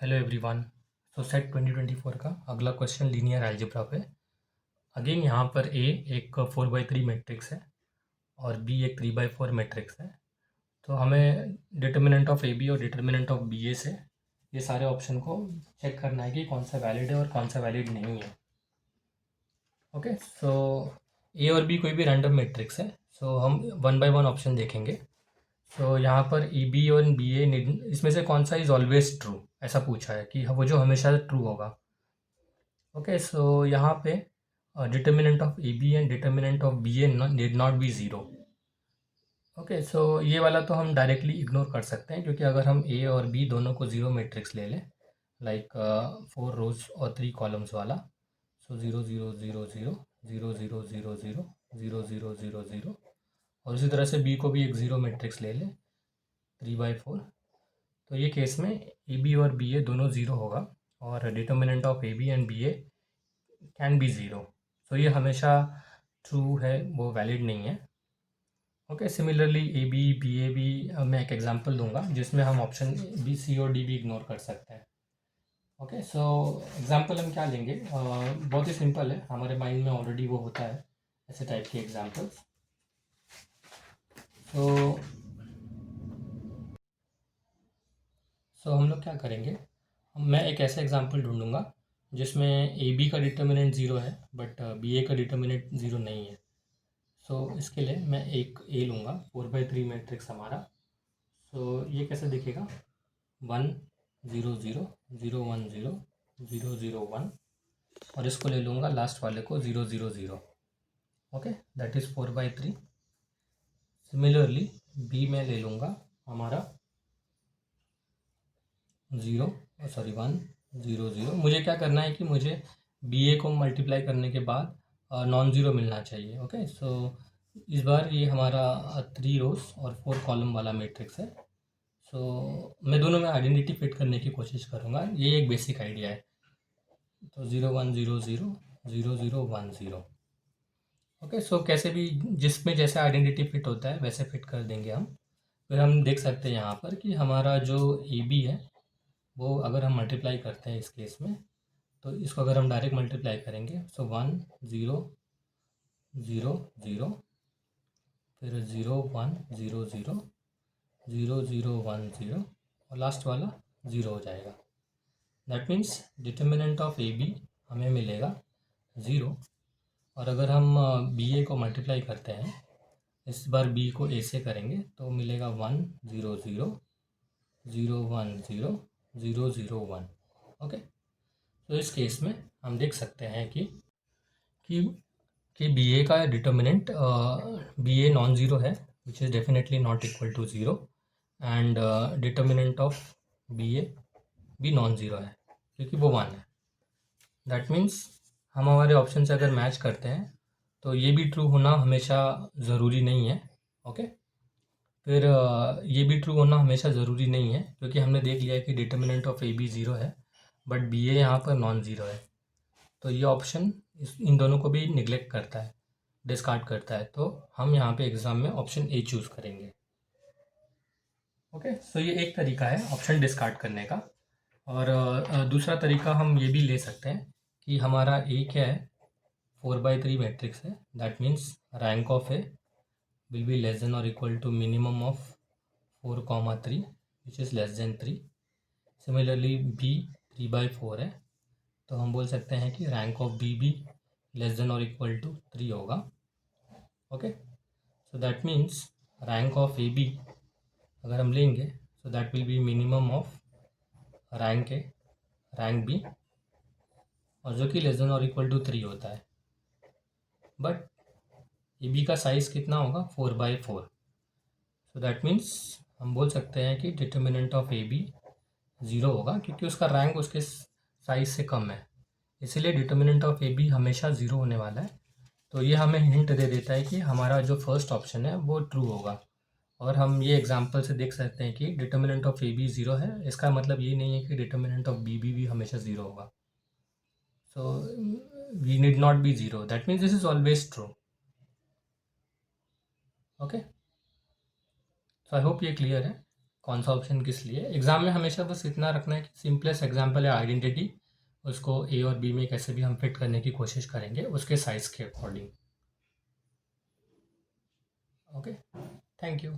Hello everyone. सो set 2024 का अगला question linear algebra पे। अगेन यहाँ पर ए एक 4/3 मैट्रिक्स है और बी एक 3/4 मैट्रिक्स है। तो हमें डिटर्मिनेंट ऑफ ए बी और डिटर्मिनेंट ऑफ बी ए से ये सारे ऑप्शन को चेक करना है कि कौन सा वैलिड है और कौन सा वैलिड नहीं है। ओके, सो ए और बी कोई भी रैंडम मैट्रिक्स है। सो हम वन बाय वन ऑप्शन देखेंगे। तो यहाँ पर ई बी और बी ए इसमें से कौन सा इज़ ऑलवेज ट्रू, ऐसा पूछा है कि वो जो हमेशा ट्रू होगा। ओके, सो यहाँ पे determinant of A B and determinant of B A need not be zero. Okay, so ये वाला तो हम डायरेक्टली इग्नोर कर सकते हैं, क्योंकि अगर हम ए और बी दोनों को ज़ीरो मैट्रिक्स ले लें, लाइक 4 रोज और 3 कॉलम्स वाला, सो 0 0 0 0 0 0 0 0 0 0 0 0, और उसी तरह से बी को भी एक ज़ीरो मैट्रिक्स ले लें 3/4, तो ये केस में ए बी और बी ए दोनों ज़ीरो होगा और determinant of A B and B A can be zero. So ये हमेशा ट्रू है, वो वैलिड नहीं है। Okay, similarly A B A B मैं एक एग्जांपल दूंगा जिसमें हम ऑप्शन बी सी और डी भी इग्नोर कर सकते हैं। ओके, सो एग्जांपल हम क्या लेंगे, बहुत ही सिंपल है, हमारे माइंड में ऑलरेडी वो होता है ऐसे टाइप के एग्जांपल्स। सो हम लोग क्या करेंगे, मैं एक ऐसा एग्जांपल ढूंढूंगा जिसमें ए बी का डिटर्मिनेंट ज़ीरो है बट बी ए का डिटर्मिनेंट ज़ीरो नहीं है। सो इसके लिए मैं एक ए लूँगा, 4/3 मैट्रिक्स हमारा। सो ये कैसे दिखेगा, 1 0 0 0 1 0 0 0 1, और इसको ले लूँगा लास्ट वाले को 0 0 0। Okay, that is 4/3। Similarly B में ले लूँगा हमारा 1 0 0। मुझे क्या करना है कि मुझे बी ए को मल्टीप्लाई करने के बाद नॉन ज़ीरो मिलना चाहिए। ओके, सो इस बार ये हमारा 3 रोज और 4 कॉलम वाला मैट्रिक्स है। सो मैं दोनों में आइडेंटिटी फिट करने की कोशिश करूँगा, ये एक बेसिक आइडिया है। तो 0 1 0 0 0 0 1 0। ओके, सो कैसे भी जिसमें जैसे आइडेंटिटी फिट होता है वैसे फिट कर देंगे हम। फिर हम देख सकते हैं यहाँ पर कि हमारा जो ए बी है वो अगर हम मल्टीप्लाई करते हैं इस केस में, तो इसको अगर हम डायरेक्ट मल्टीप्लाई करेंगे, सो 1 0 0 0, फिर 0 1 0 0 0 0 1 0, और लास्ट वाला 0 हो जाएगा। That means determinant of A B हमें मिलेगा 0, और अगर हम बी ए को मल्टीप्लाई करते हैं, इस बार बी को ए से करेंगे, तो मिलेगा 1 0 0 0 1 0 0 0 1। ओके, तो इस केस में हम देख सकते हैं कि कि बी ए का determinant B A non zero है, which is definitely not equal to zero, and determinant of B A भी नॉन ज़ीरो है क्योंकि वो 1 है। दैट मीन्स हम हमारे ऑप्शन से अगर मैच करते हैं तो ये भी ट्रू होना हमेशा ज़रूरी नहीं है। ओके, फिर ये भी ट्रू होना हमेशा ज़रूरी नहीं है, क्योंकि हमने देख लिया है कि determinant of A B zero है बट बी ए यहाँ पर नॉन ज़ीरो है। तो ये ऑप्शन इन दोनों को भी निगलेक्ट करता है, डिस्कार्ड करता है। तो हम यहाँ पे एग्ज़ाम में ऑप्शन ए चूज़ करेंगे। ओके, सो ये एक तरीका है ऑप्शन डिस्कार्ड करने का। और दूसरा तरीका हम ये भी ले सकते हैं कि हमारा ए क्या है, 4/3 मैट्रिक्स है। That means rank of A will be less than और equal to minimum of 4, 3 which is less than 3। Similarly B 3/4 है, तो हम बोल सकते हैं कि रैंक ऑफ बी भी लेस देन और इक्वल टू 3 होगा। Okay, so that means rank of A B अगर हम लेंगे, so that will be minimum of rank A rank B, और जो कि लेस देन और इक्वल टू 3 होता है। बट ए बी का साइज़ कितना होगा, 4/4। सो दैट मीन्स हम बोल सकते हैं कि determinant of A B zero होगा, क्योंकि उसका रैंक उसके साइज़ से कम है, इसीलिए डिटर्मिनेंट ऑफ ए बी हमेशा ज़ीरो होने वाला है। तो ये हमें हिंट दे देता है कि हमारा जो फर्स्ट ऑप्शन है वो ट्रू होगा। और हम ये एग्जांपल से देख सकते हैं कि determinant of A B zero है, इसका मतलब ये नहीं है कि डिटर्मिनेंट ऑफ बी भी हमेशा ज़ीरो होगा। So we need not be zero, that means this is always true. Okay, so I hope ये क्लियर है। कौन सा ऑप्शन किस लिए। एग्ज़ाम में हमेशा बस इतना रखना है कि सिंपलेस्ट एग्जाम्पल है आइडेंटिटी, उसको ए और बी में कैसे भी हम फिट करने की कोशिश करेंगे उसके साइज़ के अकॉर्डिंग। Okay, thank you.